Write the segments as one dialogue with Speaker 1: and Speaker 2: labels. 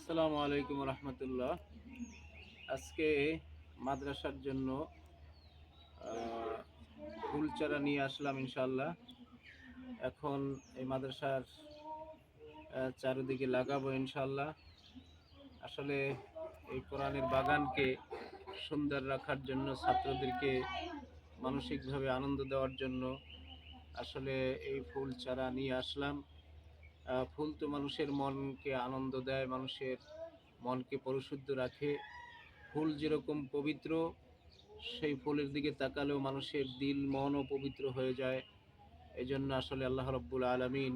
Speaker 1: আসসালামু আলাইকুম রহমতুল্লাহ। আজকে মাদ্রাসার জন্য ফুল চারা নিয়ে আসলাম ইনশাল্লাহ। এখন এই মাদ্রাসার চারিদিকে লাগাবো ইনশাল্লাহ। আসলে এই কোরআনের বাগানকে সুন্দর রাখার জন্য, ছাত্রদেরকে মানসিকভাবে আনন্দ দেওয়ার জন্য আসলে এই ফুল চারা নিয়ে আসলাম। ফুল তো মানুষের মনকে আনন্দ দেয়, মানুষের মনকে পরিশুদ্ধ রাখে। ফুল যেরকম পবিত্র, সেই ফুলের দিকে তাকালেও মানুষের দিল মনও পবিত্র হয়ে যায়। এই জন্য আসলে আল্লাহ রাব্বুল আলামিন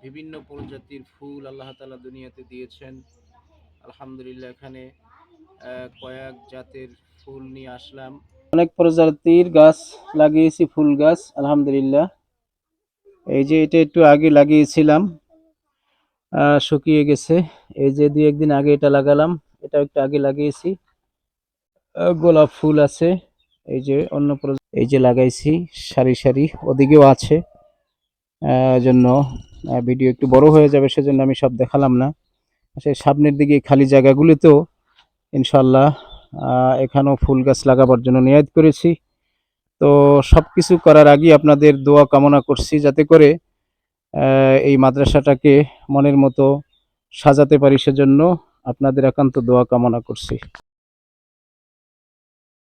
Speaker 1: বিভিন্ন প্রজাতির ফুল আল্লাহ তাআলা দুনিয়াতে দিয়েছেন। আলহামদুলিল্লাহ, এখানে কয়েক জাতের ফুল নিয়ে আসলাম। অনেক প্রজাতির গাছ লাগিয়েছি, ফুল গাছ আলহামদুলিল্লাহ। এই যে এটা একটু আগে লাগিয়েছিলাম, শুকিয়ে গেছে। এই যে 2-1 দিন আগে এটা লাগালাম, এটা একটু আগে লাগিয়েছি। গোলাপ ফুল আছে, এই যে এই যে লাগাইছি সারি সারি, ওদিকেও আছে। জন্য ভিডিও একটু বড় হয়ে যাবে, সেজন্য আমি সব দেখালাম না। সেই সামনের দিকে খালি জায়গাগুলোতেও ইনশাল্লাহ এখানেও ফুল গাছ লাগাবার জন্য নিয়ত করেছি। তো সবকিছু করার আগে আপনাদের দোয়া কামনা করছি, যাতে করে এই মাদ্রাসাটাকে মনের মতো সাজাতে পারি, সেজন্য আপনাদের একান্ত দোয়া কামনা করছি।